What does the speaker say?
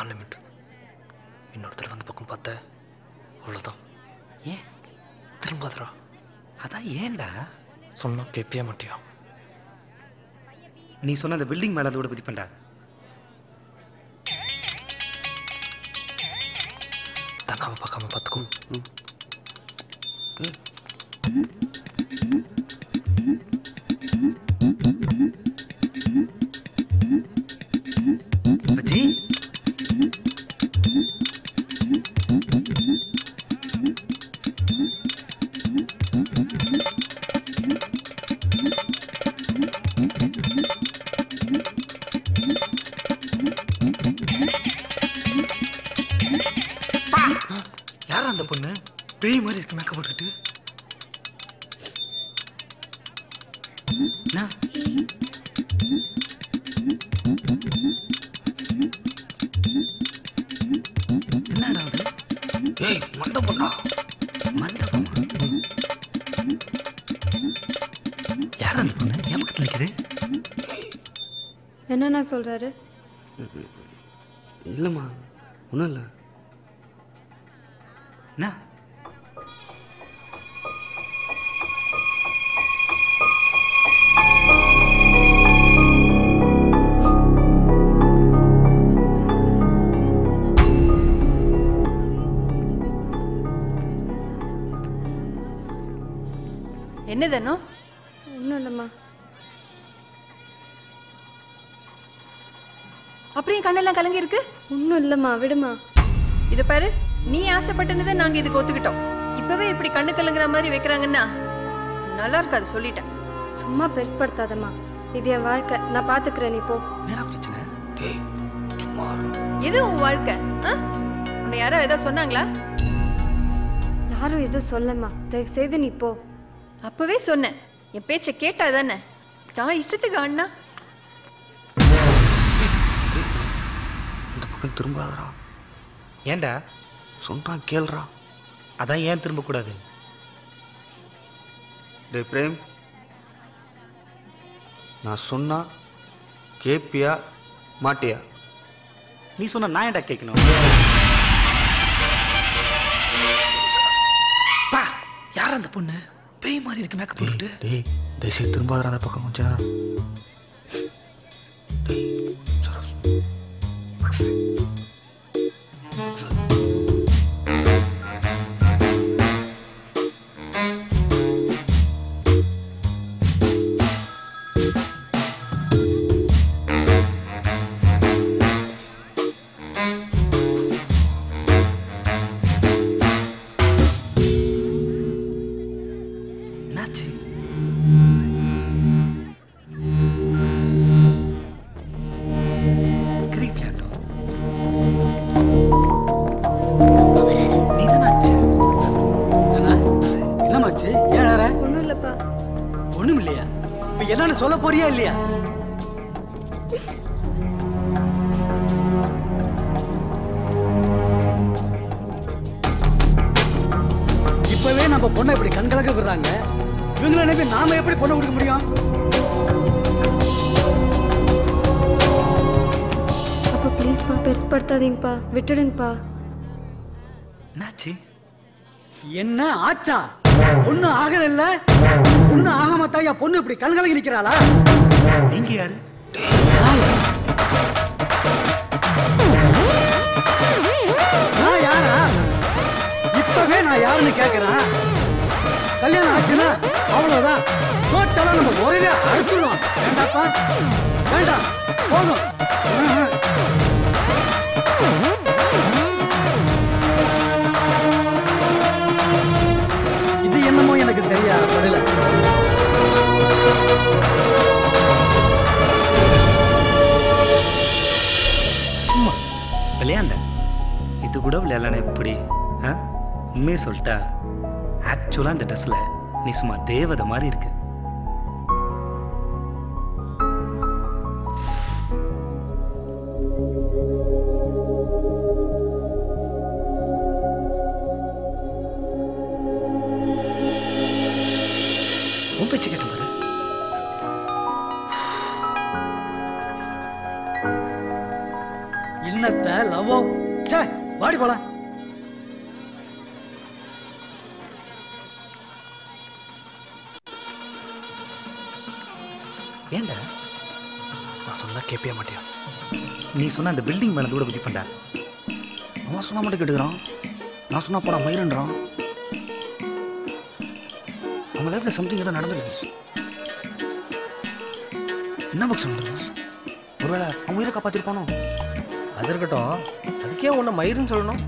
இதுதான் லிமிட். இன்னொருத்தர் வந்து பக்கம் பார்த்த அவ்வளோதான். ஏன் திரும்பாதரா? அதான் ஏன்டா சொன்னா கேட்பிய மாட்டியா? நீ சொன்ன அந்த பில்டிங் மேலே அதோட குதிப்பேன்டா. தக்காம பார்க்காம பார்த்துக்கும். பச்சி யாரா அந்த பொண்ணு? பேய் மாதிரி இருக்கு மேக்கப் போட்டுக்கிட்டு. என்னடா அது? ஏய் மண்டபம்டா. மண்டபமா? யாரா அந்த பொண்ணு? என் பக்கத்தில் நிற்குது. என்னண்ணா சொல்றாரு? இல்லைம்மா, ஒன்றும் இல்லை. என்ன என்னதுண்ணா? ஒன்றும் இல்லைம்மா. அப்புறம் கண்ணெல்லாம் கலங்கி இருக்கு. ஒன்றும் இல்லைம்மா, விடுமா. இதை பாரு, நீ ஆசைப்பட்டனதை நாங்கள் இதுக்கு ஒத்துக்கிட்டோம். இப்பவே இப்படி கண்ணு கலங்குற மாதிரி வைக்கிறாங்கன்னா நல்லா இருக்காது, சொல்லிட்டேன். சும்மா பெருசுப்படுத்தாதம்மா, இது என் வாழ்க்கை, நான் பார்த்துக்கிறேன். நீ போ. என்ன பிரச்சனை? எது உன் வாழ்க்கை? உன்னை யாரோ ஏதாவது சொன்னாங்களா? யாரும் எதுவும் சொல்லம்மா, தயவு செய்து நீ போ. அப்பவே சொன்னேன், என் பேச்சை கேட்டா தானே. தான் இஷ்டத்துக்கு ஆடினா இந்த பக்கம் திரும்பாதரா. ஏன்டா சொன்னா கேள்றா. அதான் ஏன் திரும்பக்கூடாது? டே பிரேம், நான் சொன்னா கேப்பியா மாட்டியா? நீ சொன்ன நான் ஏன்டா கேட்கணும்? பா, யார் அந்த பொண்ணு? பேய் மாதிரி இருக்கு மேக்கப் போட்டுட்டு. டேய் தயவுசெய்து திரும்பாதரா அந்த பக்கம் கொஞ்ச நேரம். சொல்ல போறியா இல்லையா? இப்பவே நம்ம பொண்ணை இப்படி கண்கலக்க விடுறாங்க. இவங்களை நினைப்பி நாம எப்படி பொண்ணை கொடுக்க முடியும்? அப்பா ப்ளீஸ்ப்பா, பெருசுப்படுத்தாதீங்கப்பா, விட்டுடுங்கப்பா. என்னாச்சு? என்ன ஆச்சா? ஒன்னும் ஆகல இல்ல? ஒன்னும் ஆகாம தாயா பொண்ணு இப்படி கண்கலங்கி நிக்கிறாளா? நீங்க யாரு? நான் யாரா? இப்பவே நான் யாருன்னு கேக்குறேன். கல்யாணம் ஆச்சுன்னா அவ்வளவுதான், டோட்டலா நம்ம ஒரே அடிச்சிடுவோம். வேண்டாப்பா, வேண்டாம், போதும். இது என்னமோ எனக்கு சரியா படல. சும்மா விளையாண்ட, இது கூட விளையாடல. எப்படி உண்மையை சொல்லிட்டா, ஆக்சுவலா இந்த ட்ரெஸ்ல நீ சும்மா தேவதை மாதிரி இருக்கு. உன் பேச்சு கேட்ட பாரு. இன்னத்த லவ்வா வாடி போலாம். ஏண்டா நான் சொன்னா கேட்பே மாட்டியா? நீ சொன்ன அந்த பில்டிங் மேலே கூட புத்தி பண்ணா. அவன் சொன்னா மட்டும் கேட்டுக்கிறான், நான் சொன்னா போடா மயிருன்றான். அவன் லைஃப்ல சம்திங் ஏதோ நடந்துருக்கு. என்ன பக்கம் சொல்றான்? ஒருவேளை அவன் உயிரை காப்பாத்திருப்பானோ? அது இருக்கட்டும், அதுக்கே உன்னை மயிருன்னு சொல்லணும்?